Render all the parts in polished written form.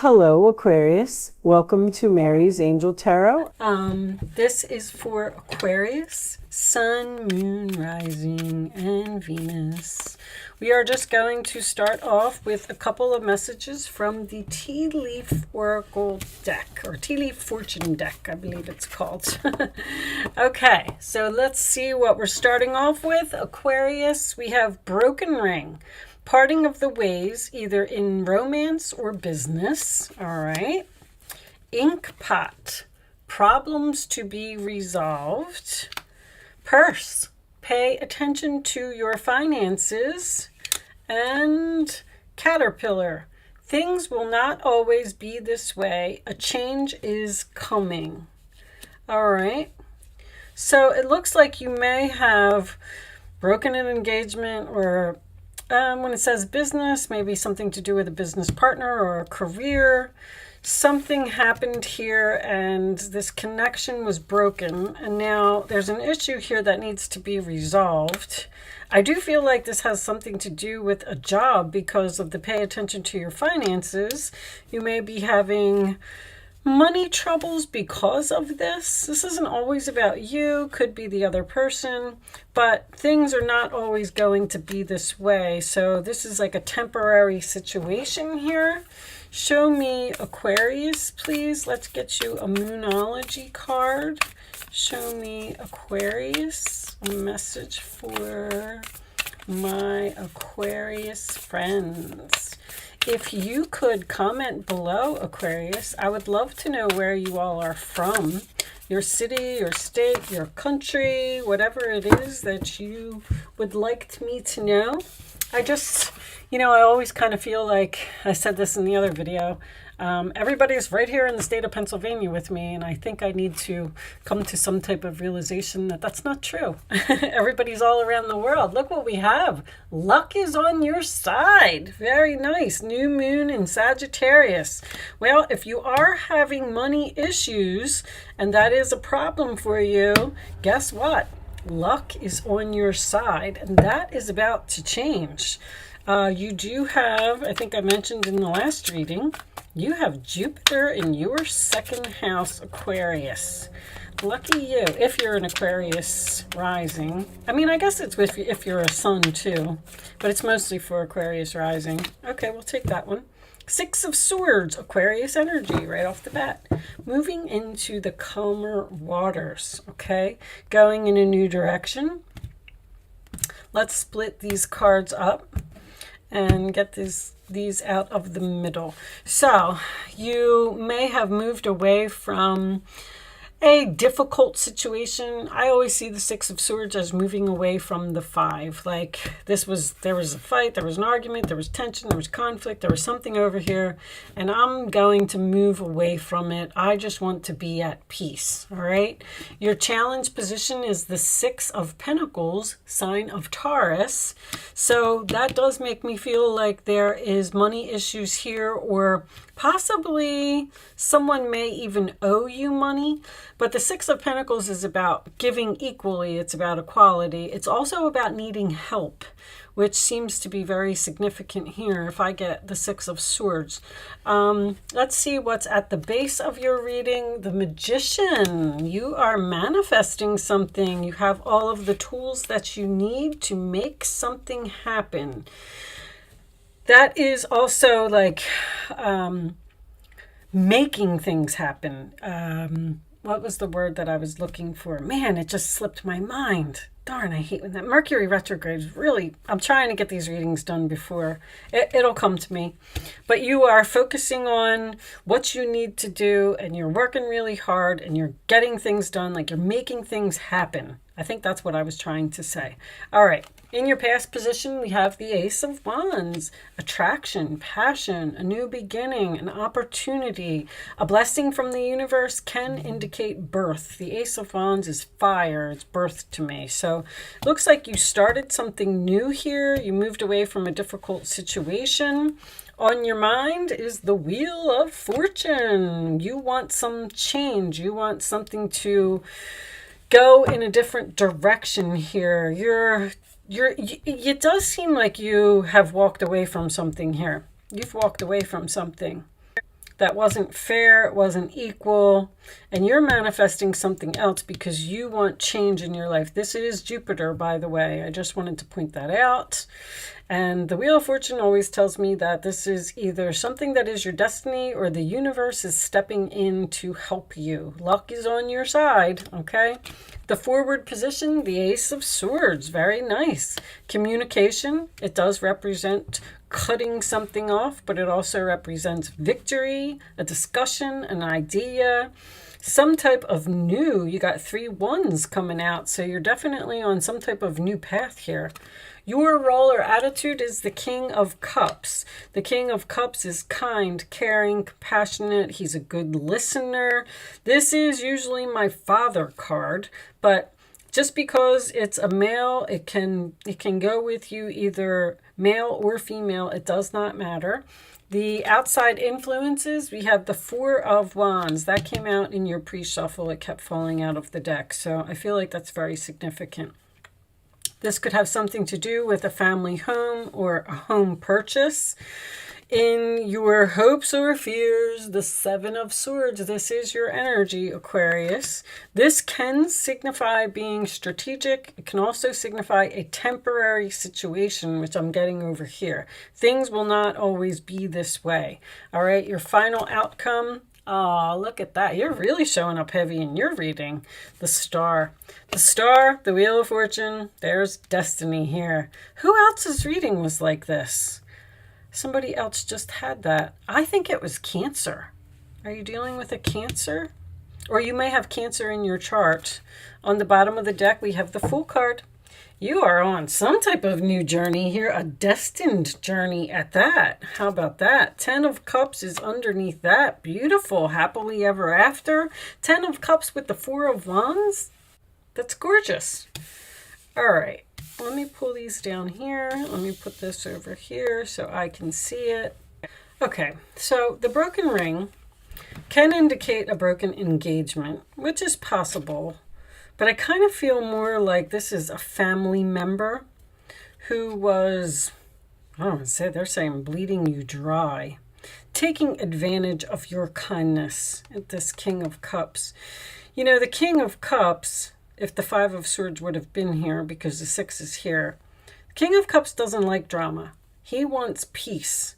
Hello, Aquarius. Welcome to Mary's Angel Tarot. This is for Aquarius, Sun, Moon, Rising, and Venus. We are just going to start off with a couple of messages from the Tea Leaf Oracle deck, or Tea Leaf Fortune deck, I believe it's called. Okay, so let's see what we're starting off with. Aquarius, we have Broken Ring. Parting of the ways, either in romance or business. All right. Ink pot. Problems to be resolved. Purse. Pay attention to your finances. And caterpillar. Things will not always be this way. A change is coming. All right. So it looks like you may have broken an engagement, or when it says business, maybe something to do with a business partner or a career. Something happened here and this connection was broken, and now there's an issue here that needs to be resolved. I do feel like this has something to do with a job because of the pay attention to your finances. You may be having money troubles because of this. This isn't always about you, could be the other person, but things are not always going to be this way. So this is like a temporary situation here. Show me Aquarius, please. Let's get you a Moonology card. Show me Aquarius, a message for my Aquarius friends. If you could comment below, Aquarius, I would love to know where you all are from. Your city, your state, your country, whatever it is that you would like me to know. I just, I always kind of feel like, I said this in the other video, everybody's right here in the state of Pennsylvania with me, and I think I need to come to some type of realization that that's not true. Everybody's all around the world. Look what we have. Luck is on your side. Very nice. New moon in Sagittarius. Well, if you are having money issues, and that is a problem for you, guess what? Luck is on your side, and that is about to change. You do have, I think I mentioned in the last reading, you have Jupiter in your second house, Aquarius. Lucky you, if you're an Aquarius rising. I mean, I guess it's if you're a sun too, but it's mostly for Aquarius rising. Okay, we'll take that one. Six of Swords, Aquarius energy right off the bat. Moving into the calmer waters, okay? Going in a new direction. Let's split these cards up and get these out of the middle. So you may have moved away from a difficult situation. I always see the Six of Swords as moving away from the Five. Like there was a fight, there was an argument, there was tension, there was conflict, there was something over here, and I'm going to move away from it. I just want to be at peace, all right? Your challenge position is the Six of Pentacles, sign of Taurus. So that does make me feel like there is money issues here, or possibly someone may even owe you money. But the Six of Pentacles is about giving equally. It's about equality. It's also about needing help, which seems to be very significant here if I get the Six of Swords. Let's see what's at the base of your reading. The Magician. You are manifesting something. You have all of the tools that you need to make something happen. That is also like making things happen. What was the word that I was looking for? Man, it just slipped my mind. Darn, I hate when that Mercury retrograde is really, I'm trying to get these readings done before it'll come to me. But you are focusing on what you need to do, and you're working really hard, and you're getting things done, like you're making things happen. I think that's what I was trying to say. All right. In your past position, we have the Ace of Wands, attraction, passion, a new beginning, an opportunity. A blessing from the universe can indicate birth. The Ace of Wands is fire. It's birth to me. So it looks like you started something new here. You moved away from a difficult situation. On your mind is the Wheel of Fortune. You want some change. You want something to go in a different direction here. It does seem like you have walked away from something here. You've walked away from something. that wasn't fair, it wasn't equal, and you're manifesting something else because you want change in your life. This is Jupiter, by the way. I just wanted to point that out. And the Wheel of Fortune always tells me that this is either something that is your destiny or the universe is stepping in to help you. Luck is on your side, okay? The forward position, the Ace of Swords, very nice. Communication, it does represent cutting something off, but it also represents victory, a discussion, an idea, some type of new. You got 3 ones coming out, so you're definitely on some type of new path here. Your role or attitude is the King of Cups. The King of Cups is kind, caring, compassionate. He's a good listener. This is usually my father card, but just because it's a male, it can go with you either male or female. It does not matter. The outside influences, we have the 4 of Wands. That came out in your pre-shuffle. It kept falling out of the deck, so I feel like that's very significant. This could have something to do with a family home or a home purchase. In your hopes or fears, the 7 of Swords, this is your energy, Aquarius. This can signify being strategic. It can also signify a temporary situation, which I'm getting over here. Things will not always be this way. All right, your final outcome. Oh, look at that. You're really showing up heavy in your reading. The Star. The Star, the Wheel of Fortune, there's destiny here. Who else's reading was like this? Somebody else just had that. I think it was Cancer. Are you dealing with a Cancer? Or you may have Cancer in your chart. On the bottom of the deck, we have the Fool card. You are on some type of new journey here, a destined journey at that. How about that? 10 of Cups is underneath that. Beautiful, happily ever after. 10 of Cups with the 4 of Wands. That's gorgeous. All right, let me pull these down here. Let me put this over here so I can see it. Okay, so the broken ring can indicate a broken engagement, which is possible. But I kind of feel more like this is a family member who was, I don't want to say, they're saying bleeding you dry, taking advantage of your kindness at this King of Cups. You know, the King of Cups, if the 5 of Swords would have been here because the 6 is here, the King of Cups doesn't like drama. He wants peace.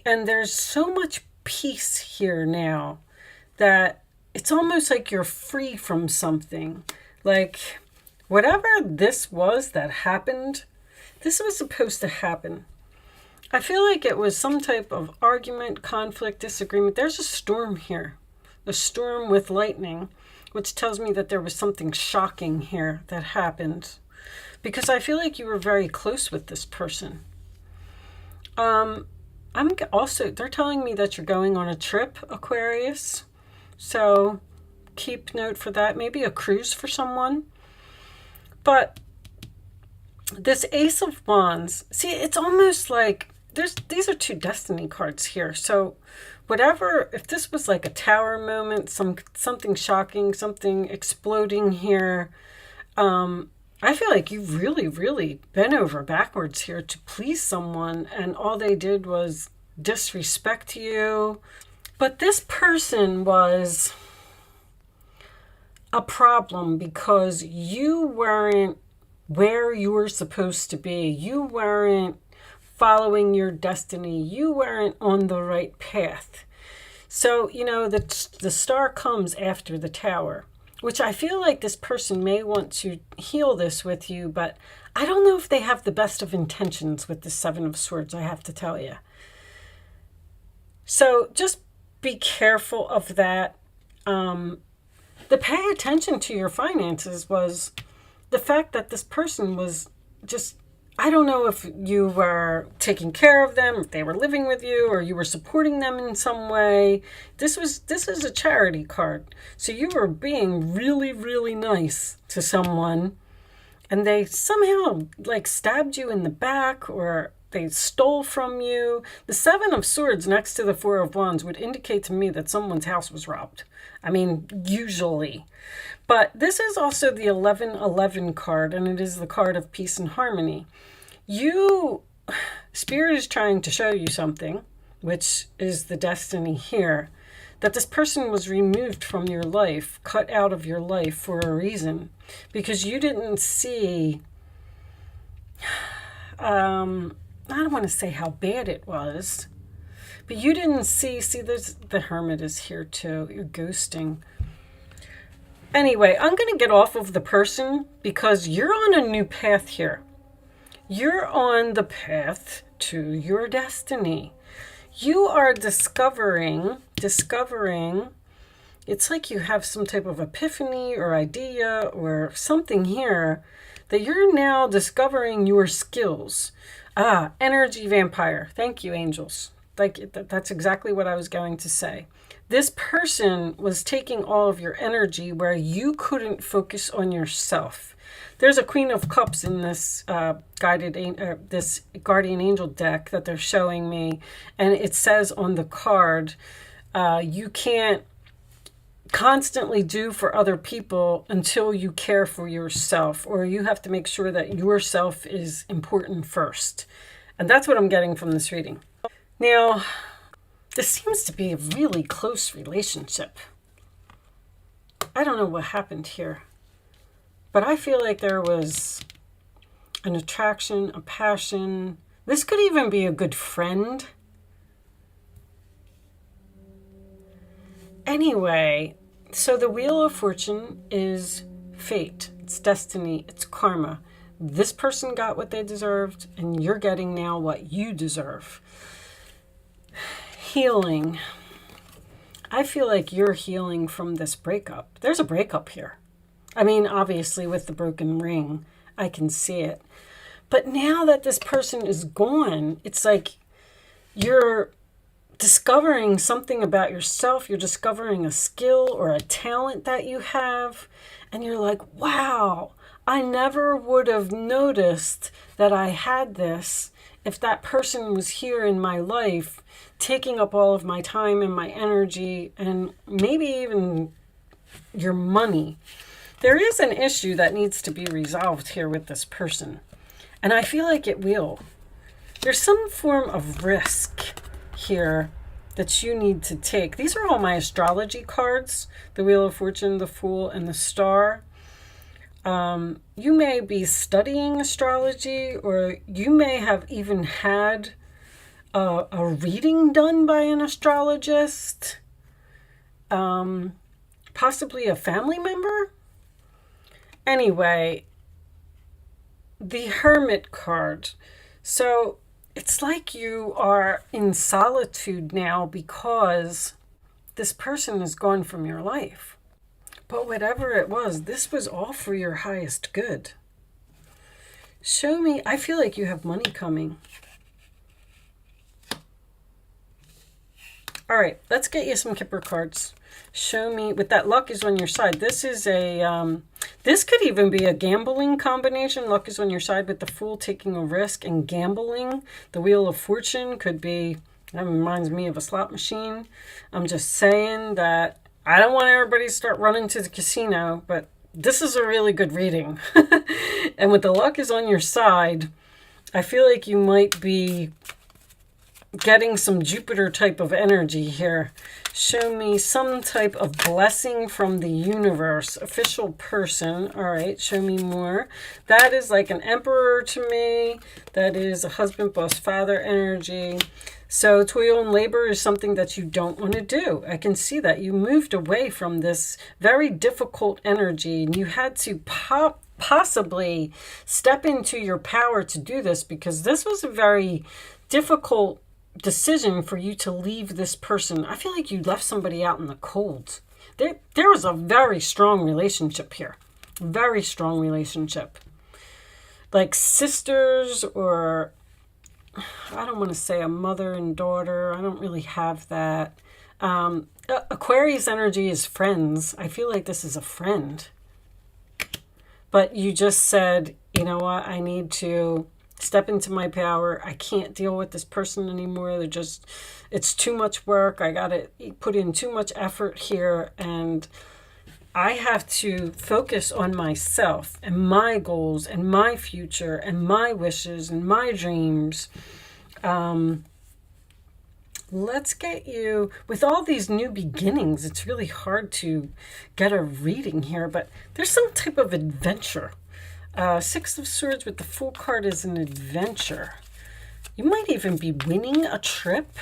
And there's so much peace here now that it's almost like you're free from something. Like, whatever this was that happened, this was supposed to happen. I feel like it was some type of argument, conflict, disagreement. There's a storm here. A storm with lightning, which tells me that there was something shocking here that happened. Because I feel like you were very close with this person. They're telling me that you're going on a trip, Aquarius. So keep note for that. Maybe a cruise for someone. But this Ace of Wands, see, it's almost like these are 2 destiny cards here. So whatever, if this was like a tower moment, something shocking, something exploding here, I feel like you've really, really bent over backwards here to please someone, and all they did was disrespect you. But this person was a problem because you weren't where you were supposed to be. You weren't following your destiny. You weren't on the right path. So, you know, the Star comes after the Tower, which I feel like this person may want to heal this with you, but I don't know if they have the best of intentions with the 7 of Swords, I have to tell you. So just be careful of that. The pay attention to your finances was the fact that this person was just, I don't know if you were taking care of them, if they were living with you, or you were supporting them in some way. This is a charity card. So you were being really, really nice to someone, and they somehow like stabbed you in the back, or they stole from you. The 7 of Swords next to the 4 of Wands would indicate to me that someone's house was robbed. I mean, usually. But this is also the 1111 card, and it is the card of peace and harmony. Spirit is trying to show you something, which is the destiny here, that this person was removed from your life, cut out of your life for a reason, because you didn't see, I don't want to say how bad it was, but you didn't see, there's the Hermit is here too, you're ghosting. Anyway, I'm going to get off of the person because you're on a new path here. You're on the path to your destiny. You are discovering, it's like you have some type of epiphany or idea or something here that you're now discovering your skills. Energy vampire. Thank you, angels. That's exactly what I was going to say. This person was taking all of your energy where you couldn't focus on yourself. There's a Queen of Cups in this this Guardian Angel deck that they're showing me, and it says on the card, you can't constantly do for other people until you care for yourself, or you have to make sure that yourself is important first. And that's what I'm getting from this reading. Now, this seems to be a really close relationship. I don't know what happened here, but I feel like there was an attraction, a passion. This could even be a good friend. Anyway, so the Wheel of Fortune is fate, it's destiny, it's karma. This person got what they deserved, and you're getting now what you deserve. Healing. I feel like you're healing from this breakup. There's a breakup here. I mean, obviously with the broken ring, I can see it. But now that this person is gone, it's like you're discovering something about yourself. You're discovering a skill or a talent that you have. And you're like, wow, I never would have noticed that I had this if that person was here in my life, taking up all of my time and my energy and maybe even your money. There is an issue that needs to be resolved here with this person. And I feel like it will. There's some form of risk here that you need to take. These are all my astrology cards. The Wheel of Fortune, the Fool, and the Star. You may be studying astrology, or you may have even had a reading done by an astrologist. Possibly a family member. Anyway, the Hermit card. So it's like you are in solitude now because this person is gone from your life. But whatever it was, this was all for your highest good. Show me, I feel like you have money coming. All right, let's get you some Kipper cards. Show me, with that luck is on your side. This is a, this could even be a gambling combination. Luck is on your side with the Fool taking a risk and gambling. The Wheel of Fortune could be, that reminds me of a slot machine. I'm just saying that I don't want everybody to start running to the casino, but this is a really good reading. And with the luck is on your side, I feel like you might be getting some Jupiter type of energy here. Show me some type of blessing from the universe. Official person. All right, show me more. That is like an emperor to me. That is a husband, boss, father energy. So toil and labor is something that you don't want to do. I can see that you moved away from this very difficult energy, and you had to possibly step into your power to do this, because this was a very difficult decision for you to leave this person. I feel like you left somebody out in the cold. There was a very strong relationship here. Very strong relationship. Like sisters, or I don't want to say a mother and daughter. I don't really have that. Aquarius energy is friends. I feel like this is a friend. But you just said, you know what, I need to step into my power. I can't deal with this person anymore. It's too much work. I got to put in too much effort here, and I have to focus on myself and my goals and my future and my wishes and my dreams. let's get you, with all these new beginnings, it's really hard to get a reading here, but there's some type of adventure. Six of Swords with the Fool card is an adventure. You might even be winning a trip.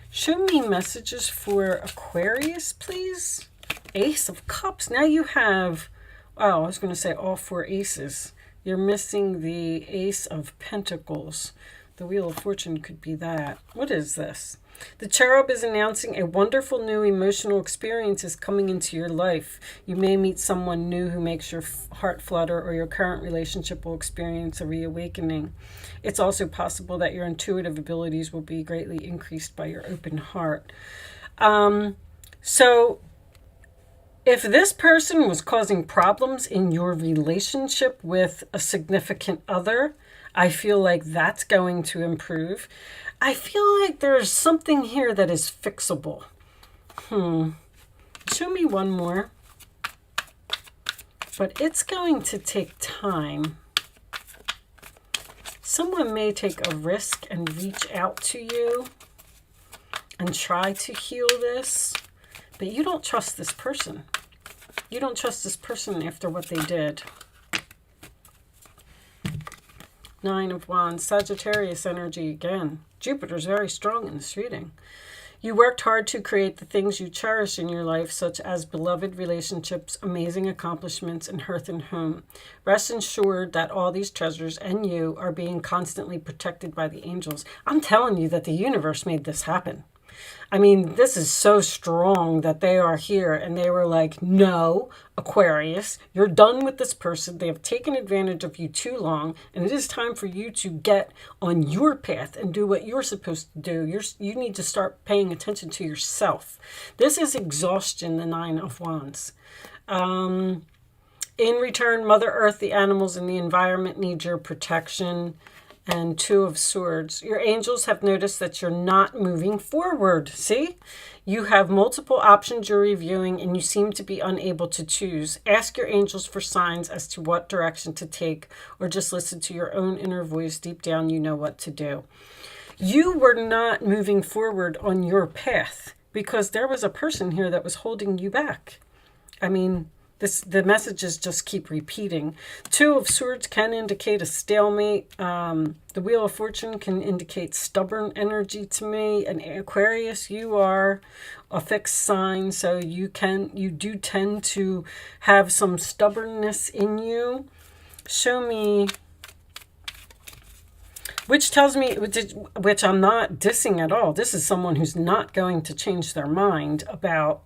Show me messages for Aquarius, please. Ace of Cups. Now you have, oh, I was going to say all four aces. You're missing the Ace of Pentacles. The Wheel of Fortune could be that. What is this? The Cherub is announcing a wonderful new emotional experience is coming into your life. You may meet someone new who makes your heart flutter, or your current relationship will experience a reawakening. It's also possible that your intuitive abilities will be greatly increased by your open heart. So if this person was causing problems in your relationship with a significant other, I feel like that's going to improve. I feel like there's something here that is fixable. Show me one more. But it's going to take time. Someone may take a risk and reach out to you and try to heal this, but you don't trust this person. You don't trust this person after what they did. Nine of Wands, Sagittarius energy again. Jupiter's very strong in this reading. You worked hard to create the things you cherish in your life, such as beloved relationships, amazing accomplishments, and hearth and home. Rest assured that all these treasures and you are being constantly protected by the angels. I'm telling you that the universe made this happen. I mean, this is so strong that they are here and they were like, no, Aquarius, you're done with this person. They have taken advantage of you too long, and it is time for you to get on your path and do what you're supposed to do. You need to start paying attention to yourself. This is exhaustion, the Nine of Wands. In return, Mother Earth, the animals, and the environment need your protection. And Two of Swords. Your angels have noticed that you're not moving forward. See? You have multiple options you're reviewing and you seem to be unable to choose. Ask your angels for signs as to what direction to take, or just listen to your own inner voice. Deep down, you know what to do. You were not moving forward on your path because there was a person here that was holding you back. I mean, the messages just keep repeating. Two of Swords can indicate a stalemate. The Wheel of Fortune can indicate stubborn energy to me. And Aquarius, you are a fixed sign, so you do tend to have some stubbornness in you. Show me, which tells me, which I'm not dissing at all. This is someone who's not going to change their mind about.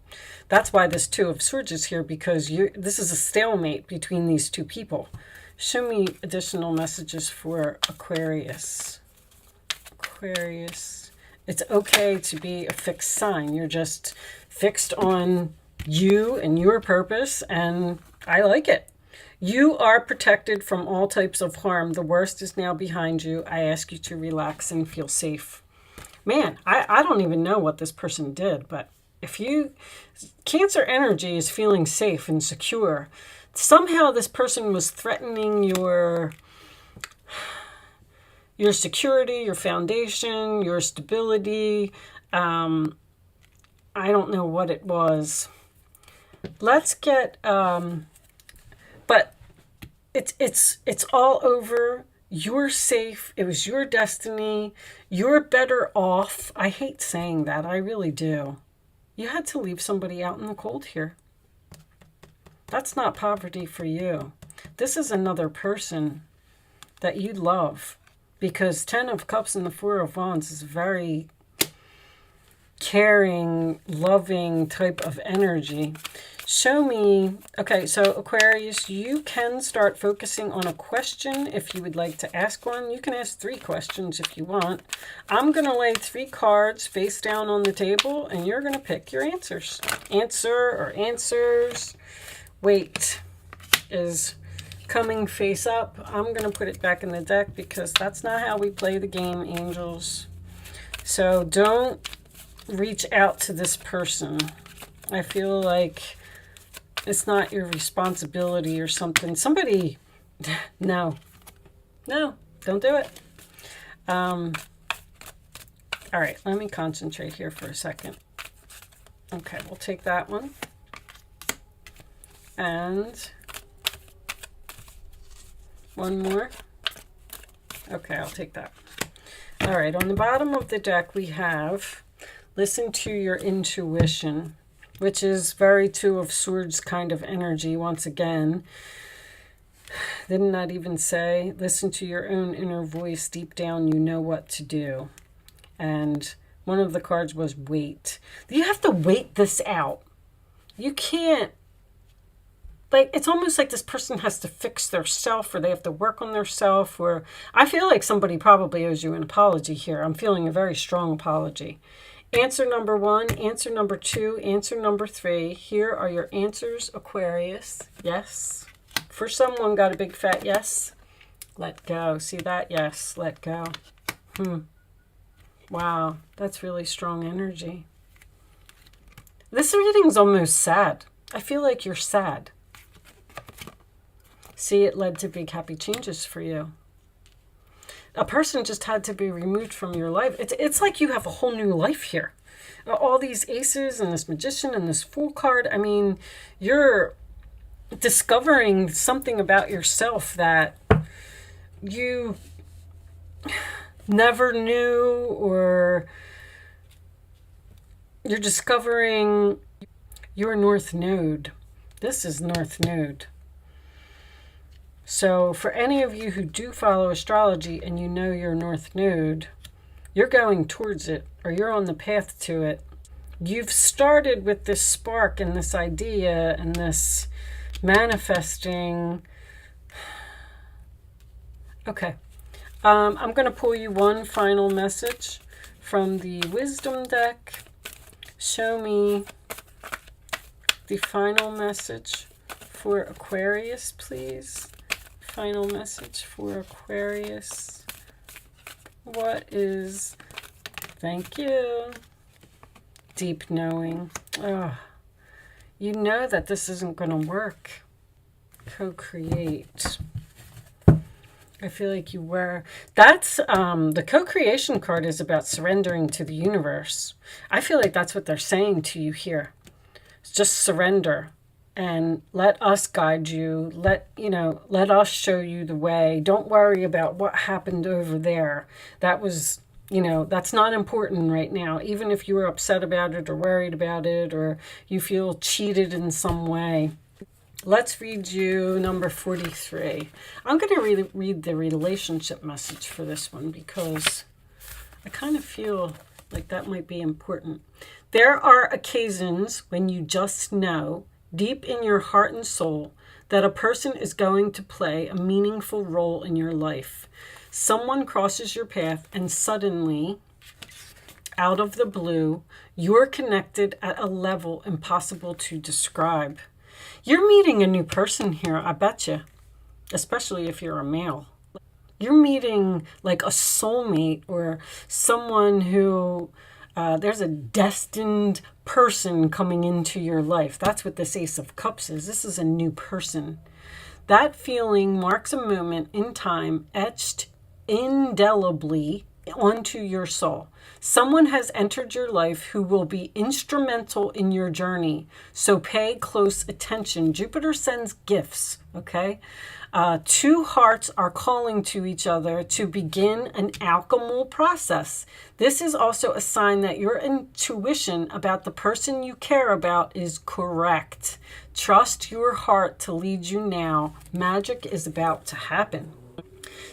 That's why this Two of Swords is here, because this is a stalemate between these two people. Show me additional messages for Aquarius. Aquarius. It's okay to be a fixed sign. You're just fixed on you and your purpose, and I like it. You are protected from all types of harm. The worst is now behind you. I ask you to relax and feel safe. Man, I don't even know what this person did, but if you, Cancer energy is feeling safe and secure. Somehow this person was threatening your security, your foundation, your stability. I don't know what it was. Let's get, but it's all over. You're safe. It was your destiny. You're better off. I hate saying that. I really do. You had to leave somebody out in the cold here. That's not poverty for you. This is another person that you love, because Ten of Cups and the Four of Wands is very caring, loving type of energy. Show me, okay, so Aquarius, you can start focusing on a question if you would like to ask one. You can ask 3 questions if you want. I'm going to lay 3 cards face down on the table, and you're going to pick your answers. Answer or answers. Wait is coming face up. I'm going to put it back in the deck because that's not how we play the game, angels. So don't reach out to this person. I feel like it's not your responsibility or something. Somebody, no, don't do it. All right, let me concentrate here for a second. Okay, we'll take that one. And one more. Okay, I'll take that. All right, on the bottom of the deck we have listen to your intuition, which is very Two of Swords kind of energy once again. Didn't that even say, listen to your own inner voice, deep down you know what to do. And one of the cards was wait. You have to wait this out. You can't, like, it's almost like this person has to fix their self, or they have to work on their self, or I feel like somebody probably owes you an apology here. I'm feeling a very strong apology. Answer number 1, answer number 2, answer number 3. Here are your answers, Aquarius. Yes. For someone got a big fat yes. Let go. See that? Yes. Let go. Wow. That's really strong energy. This reading's almost sad. I feel like you're sad. See, it led to big happy changes for you. A person just had to be removed from your life. It's like you have a whole new life here. All these aces and this magician and this fool card. I mean, you're discovering something about yourself that you never knew, or you're discovering your North Node. This is North Node. So for any of you who do follow astrology and you know your North Node, you're going towards it, or you're on the path to it. You've started with this spark and this idea and this manifesting. Okay. I'm going to pull you one final message from the Wisdom deck. Show me the final message for Aquarius, please. Final message for Aquarius. What is, thank you, deep knowing. Oh, you know that this isn't going to work. Co-create. I feel like you were. That's, the co-creation card is about surrendering to the universe. I feel like that's what they're saying to you here. Just surrender. And let us guide you. Let us show you the way. Don't worry about what happened over there. That was, that's not important right now. Even if you were upset about it or worried about it, or you feel cheated in some way. Let's read you number 43. I'm going to read the relationship message for this one because I kind of feel like that might be important. There are occasions when you just know, deep in your heart and soul, that a person is going to play a meaningful role in your life. Someone crosses your path and suddenly, out of the blue, you're connected at a level impossible to describe. You're meeting a new person here, I bet you, especially if you're a male. You're meeting like a soulmate, or someone who, there's a destined person coming into your life. That's what this Ace of Cups is. This is a new person. That feeling marks a moment in time etched indelibly onto your soul. Someone has entered your life who will be instrumental in your journey. So pay close attention. Jupiter sends gifts, okay? Two hearts are calling to each other to begin an alchemical process. This is also a sign that your intuition about the person you care about is correct. Trust your heart to lead you now. Magic is about to happen.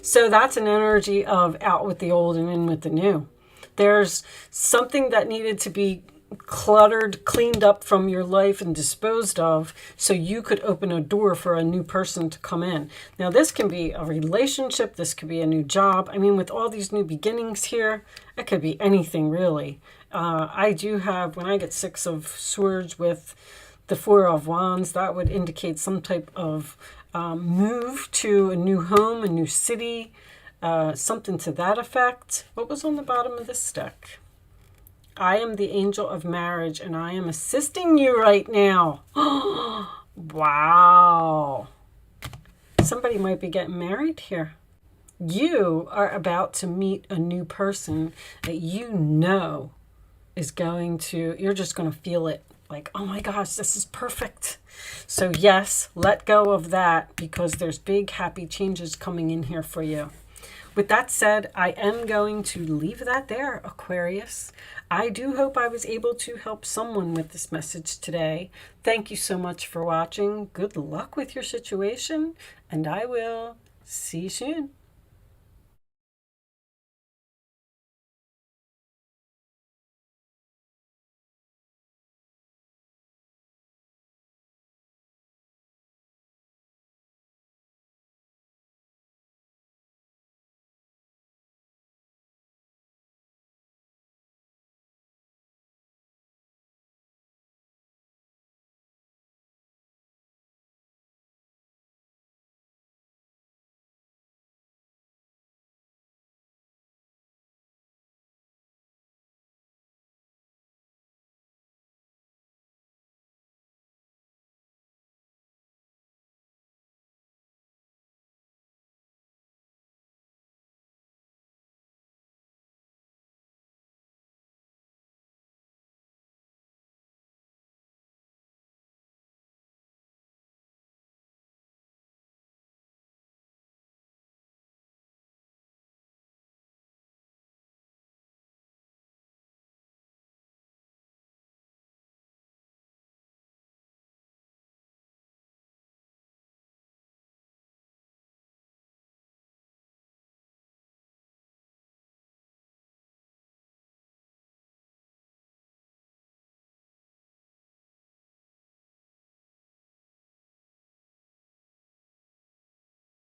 So that's an energy of out with the old and in with the new. There's something that needed to be cluttered, cleaned up from your life and disposed of so you could open a door for a new person to come in. Now, this can be a relationship. This could be a new job. I mean, with all these new beginnings here, it could be anything really. I do have, when I get 6 of Swords with the 4 of Wands, that would indicate some type of move to a new home, a new city, something to that effect. What was on the bottom of this deck? I am the angel of marriage and I am assisting you right now. Wow. Somebody might be getting married here. You are about to meet a new person that you know is going to, you're just going to feel it. Like, oh my gosh, this is perfect. So yes, let go of that because there's big happy changes coming in here for you. With that said, I am going to leave that there, Aquarius. I do hope I was able to help someone with this message today. Thank you so much for watching. Good luck with your situation, and I will see you soon.